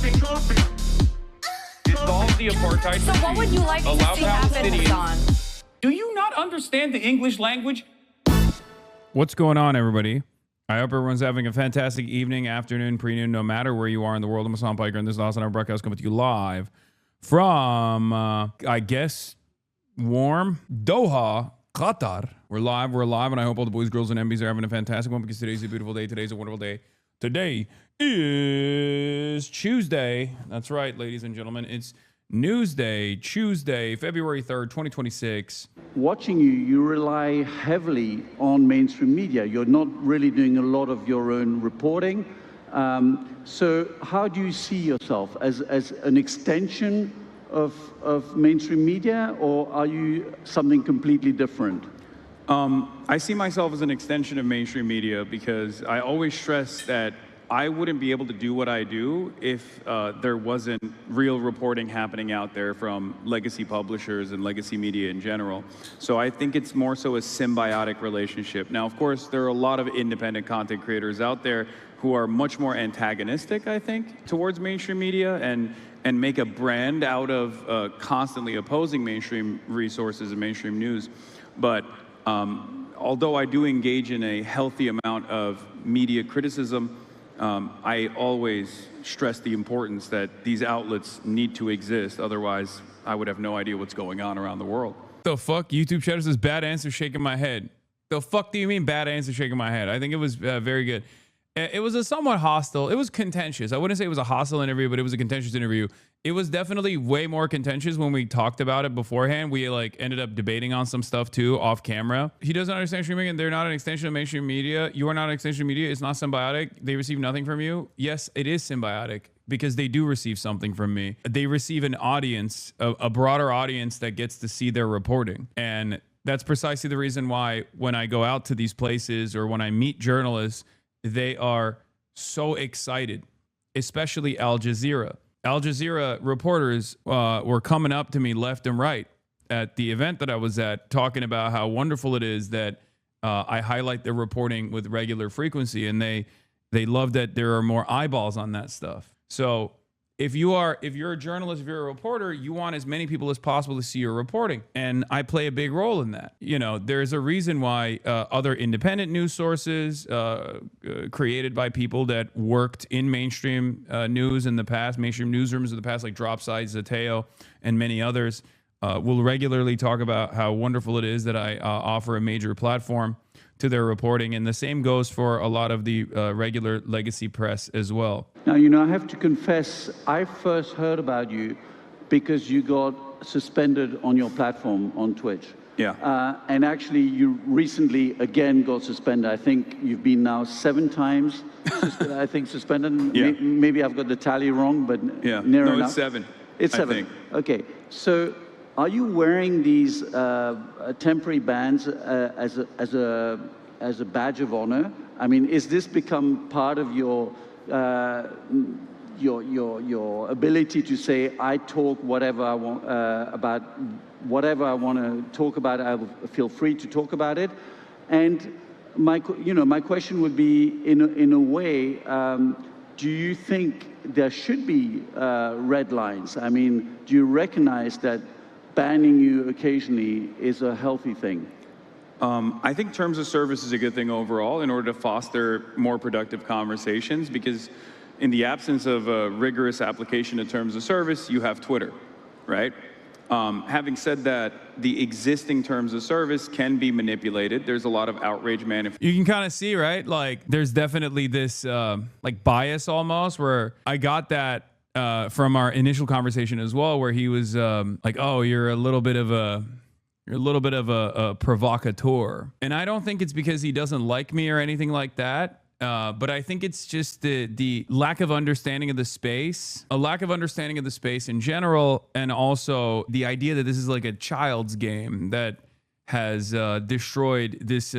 Dissolve the apartheid So what would you like to see happen, Hassan? Do you not understand the English language? What's going on, everybody? I hope everyone's having a fantastic evening, afternoon, pre-noon, no matter where you are in the world. I'm Hassan Piker, and this is Hasan, our broadcast coming to you live from, I guess, warm Doha, Qatar. We're live, and I hope all the boys, girls, and MBs are having a fantastic one because today's a beautiful day. Today's a wonderful day. Today is Tuesday. That's right, ladies and gentlemen. It's Newsday, Tuesday, February 3rd, 2026. Watching you, you rely heavily on mainstream media. You're not really doing a lot of your own reporting. So how do you see yourself? As an extension of mainstream media, or are you something completely different? I see myself as an extension of mainstream media because I always stress that I wouldn't be able to do what I do if there wasn't real reporting happening out there from legacy publishers and legacy media in general. So I think it's more so a symbiotic relationship. Now, of course, there are a lot of independent content creators out there who are much more antagonistic, I think, towards mainstream media and make a brand out of constantly opposing mainstream resources and mainstream news. But although I do engage in a healthy amount of media criticism, I always stress the importance that these outlets need to exist. Otherwise, I would have no idea what's going on around the world. The fuck? YouTube chatter says bad answer, shaking my head. The fuck do you mean bad answer, shaking my head? I think it was very good. It was a somewhat hostile. It was contentious. I wouldn't say it was a hostile interview, but it was a contentious interview. It was definitely way more contentious when we talked about it beforehand. We ended up debating on some stuff too off camera. He doesn't understand streaming and they're not an extension of mainstream media. You are not an extension of media. It's not symbiotic. They receive nothing from you. Yes, it is symbiotic because they do receive something from me. They receive an audience, a broader audience that gets to see their reporting. And that's precisely the reason why when I go out to these places or when I meet journalists, they are so excited, especially Al Jazeera. Al Jazeera reporters were coming up to me left and right at the event that I was at, talking about how wonderful it is that I highlight their reporting with regular frequency, and they love that there are more eyeballs on that stuff. So if you're a journalist, if you're a reporter, you want as many people as possible to see your reporting. And I play a big role in that. You know, there's a reason why other independent news sources created by people that worked in mainstream news in the past, mainstream newsrooms in the past, like Dropsite, Zateo, and many others, will regularly talk about how wonderful it is that I offer a major platform to their reporting. And the same goes for a lot of the regular legacy press as well. Now, you know, I have to confess, I first heard about you because you got suspended on your platform on Twitch. Yeah. And actually, you recently again got suspended. I think you've been now 7 times, I think, suspended. Yeah. Maybe I've got the tally wrong, but yeah. near No, enough. it's 7. It's 7. I think. Okay. So are you wearing these temporary bans as a badge of honor? I mean, is this become part of your ability to say, I talk whatever I want about whatever I want to talk about, I will feel free to talk about it? And my question would be, in a way, do you think there should be red lines? I mean, do you recognize that banning you occasionally is a healthy thing? I think terms of service is a good thing overall in order to foster more productive conversations, because in the absence of a rigorous application of terms of service, you have Twitter, right? Having said that, the existing terms of service can be manipulated. There's a lot of outrage You can kind of see, right? Like there's definitely this like bias almost, where I got that from our initial conversation as well, where he was like, oh, you're a little bit of a provocateur. And I don't think it's because he doesn't like me or anything like that. But I think it's just the lack of understanding of the space, a lack of understanding of the space in general, and also the idea that this is like a child's game that has destroyed this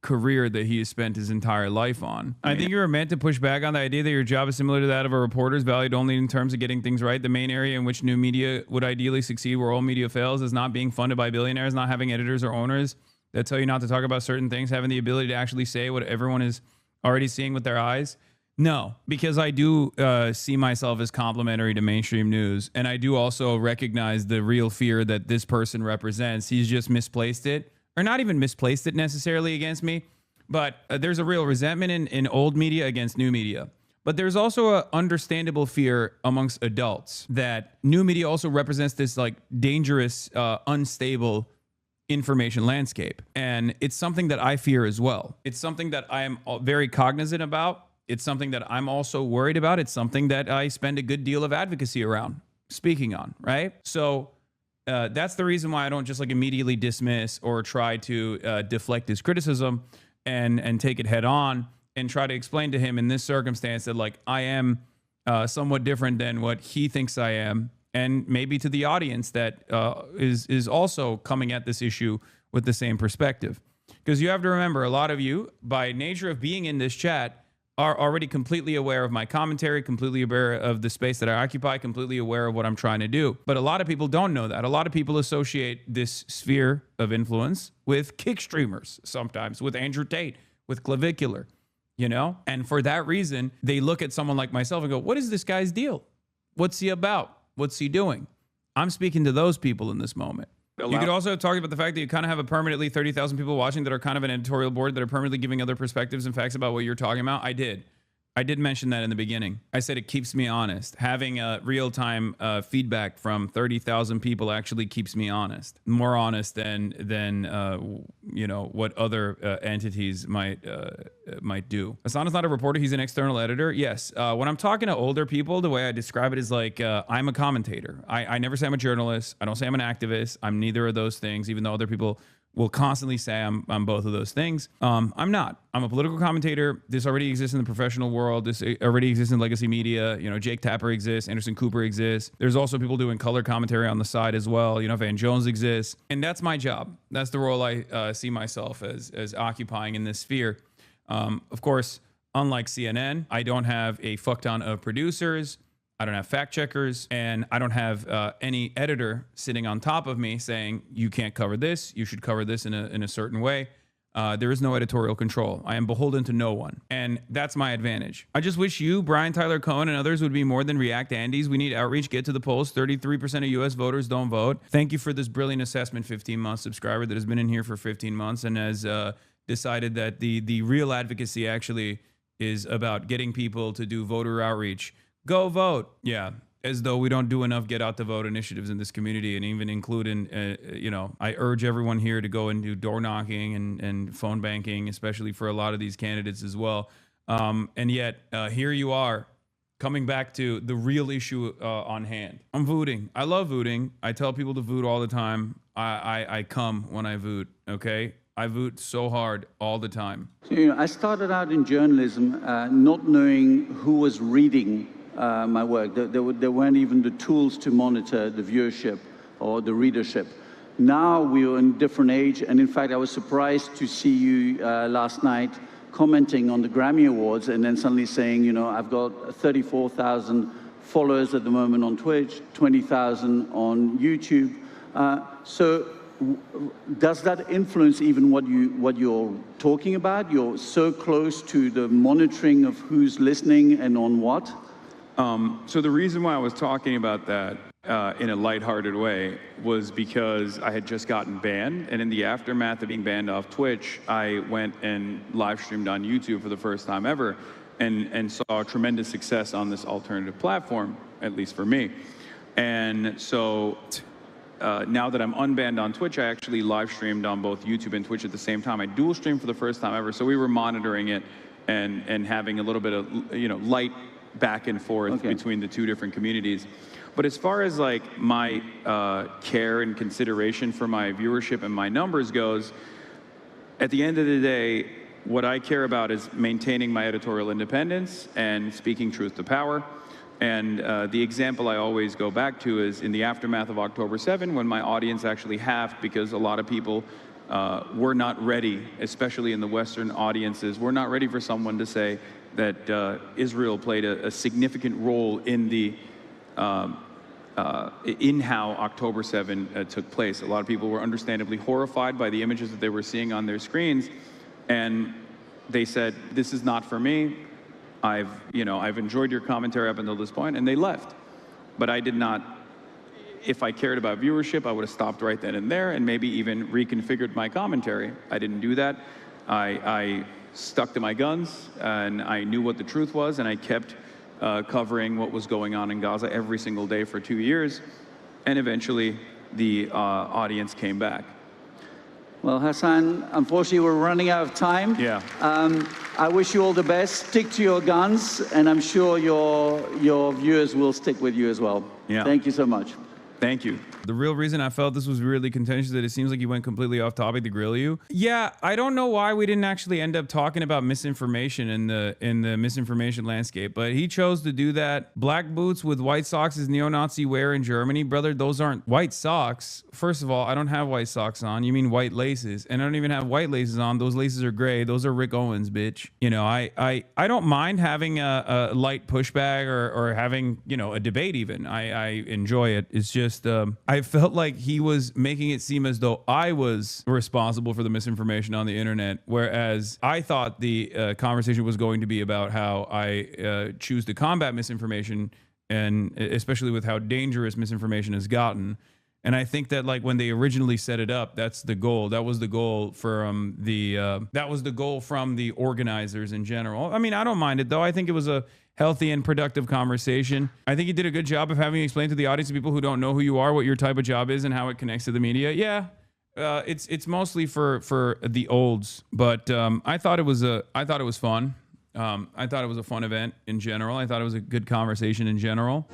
career that he has spent his entire life on. I think you're meant to push back on the idea that your job is similar to that of a reporter's, valued only in terms of getting things right. The main area in which new media would ideally succeed where old media fails is not being funded by billionaires, not having editors or owners that tell you not to talk about certain things, having the ability to actually say what everyone is already seeing with their eyes. No, because I do see myself as complementary to mainstream news. And I do also recognize the real fear that this person represents. He's just misplaced it, or not even misplaced it necessarily against me. But there's a real resentment in old media against new media. But there's also an understandable fear amongst adults that new media also represents this like dangerous, unstable information landscape. And it's something that I fear as well. It's something that I am very cognizant about. It's something that I'm also worried about. It's something that I spend a good deal of advocacy around speaking on, right? So that's the reason why I don't just like immediately dismiss or try to deflect his criticism and take it head on and try to explain to him in this circumstance that like I am somewhat different than what he thinks I am, and maybe to the audience that is also coming at this issue with the same perspective. Because you have to remember, a lot of you, by nature of being in this chat, are already completely aware of my commentary, completely aware of the space that I occupy, completely aware of what I'm trying to do. But a lot of people don't know that. A lot of people associate this sphere of influence with kick streamers, sometimes with Andrew Tate, with Clavicular, you know? And for that reason, they look at someone like myself and go, what is this guy's deal? What's he about? What's he doing? I'm speaking to those people in this moment. You could also talk about the fact that you kind of have a permanently 30,000 people watching that are kind of an editorial board that are permanently giving other perspectives and facts about what you're talking about. I did mention that in the beginning. I said it keeps me honest. Having a real-time feedback from 30,000 people actually keeps me honest. More honest than you know, what other entities might do. Hasan is not a reporter. He's an external editor. Yes. When I'm talking to older people, the way I describe it is like I'm a commentator. I never say I'm a journalist. I don't say I'm an activist. I'm neither of those things, even though other people will constantly say I'm both of those things. I'm not. I'm a political commentator. This already exists in the professional world. This already exists in legacy media. You know, Jake Tapper exists. Anderson Cooper exists. There's also people doing color commentary on the side as well. You know, Van Jones exists. And that's my job. That's the role I see myself as occupying in this sphere. Of course, unlike CNN, I don't have a fuck ton of producers. I don't have fact checkers, and I don't have any editor sitting on top of me saying, you can't cover this, you should cover this in a certain way. There is no editorial control. I am beholden to no one, and that's my advantage. I just wish you, Brian Tyler Cohen, and others would be more than React Andes. We need outreach, get to the polls. 33% of US voters don't vote. Thank you for this brilliant assessment 15-month subscriber that has been in here for 15 months and has decided that the real advocacy actually is about getting people to do voter outreach. Go vote. Yeah. As though we don't do enough get out the vote initiatives in this community, and even including, you know, I urge everyone here to go and do door knocking and phone banking, especially for a lot of these candidates as well. And yet here you are coming back to the real issue on hand. I'm voting. I love voting. I tell people to vote all the time. I come when I vote. Okay. I vote so hard all the time. So, you know, I started out in journalism not knowing who was reading my work. There weren't even the tools to monitor the viewership or the readership. Now we're in a different age, and in fact I was surprised to see you last night commenting on the Grammy Awards and then suddenly saying, you know, I've got 34,000 followers at the moment on Twitch, 20,000 on YouTube. So does that influence even what you're talking about? You're so close to the monitoring of who's listening and on what? So the reason why I was talking about that in a lighthearted way was because I had just gotten banned, and in the aftermath of being banned off Twitch, I went and live streamed on YouTube for the first time ever, and saw tremendous success on this alternative platform, at least for me. And so now that I'm unbanned on Twitch, I actually live streamed on both YouTube and Twitch at the same time. I dual streamed for the first time ever, so we were monitoring it and having a little bit of, you know, light back and forth between the two different communities. But as far as like my care and consideration for my viewership and my numbers goes, at the end of the day, what I care about is maintaining my editorial independence and speaking truth to power. And the example I always go back to is in the aftermath of October 7, when my audience actually halved because a lot of people were not ready, especially in the Western audiences, were not ready for someone to say that Israel played a significant role in the in how October 7 took place. A lot of people were understandably horrified by the images that they were seeing on their screens, and they said, this is not for me. I've enjoyed your commentary up until this point, and they left. But I did not. If I cared about viewership, I would have stopped right then and there and maybe even reconfigured my commentary. I didn't do that. I stuck to my guns, and I knew what the truth was, and I kept covering what was going on in Gaza every single day for 2 years, and eventually the audience came back. Well, Hasan, unfortunately, we're running out of time. Yeah. I wish you all the best. Stick to your guns, and I'm sure your viewers will stick with you as well. Yeah. Thank you so much. Thank you. The real reason I felt this was really contentious, that it seems like you went completely off topic to grill you. Yeah, I don't know why we didn't actually end up talking about misinformation in the misinformation landscape, but he chose to do that. Black boots with white socks is neo-Nazi wear in Germany. Brother, those aren't white socks. First of all, I don't have white socks on. You mean white laces. And I don't even have white laces on. Those laces are gray. Those are Rick Owens, bitch. You know, I don't mind having a light pushback or having, you know, a debate even. I enjoy it. It's just, I felt like he was making it seem as though I was responsible for the misinformation on the internet, whereas I thought the conversation was going to be about how I choose to combat misinformation, and especially with how dangerous misinformation has gotten. And I think that, like, when they originally set it up, that's the goal. That was the goal from the organizers in general. I mean, I don't mind it though. I think it was a healthy and productive conversation. I think you did a good job of having explained to the audience, to people who don't know who you are, what your type of job is and how it connects to the media. Yeah, it's mostly for the olds, but I thought it was fun. I thought it was a fun event in general. I thought it was a good conversation in general.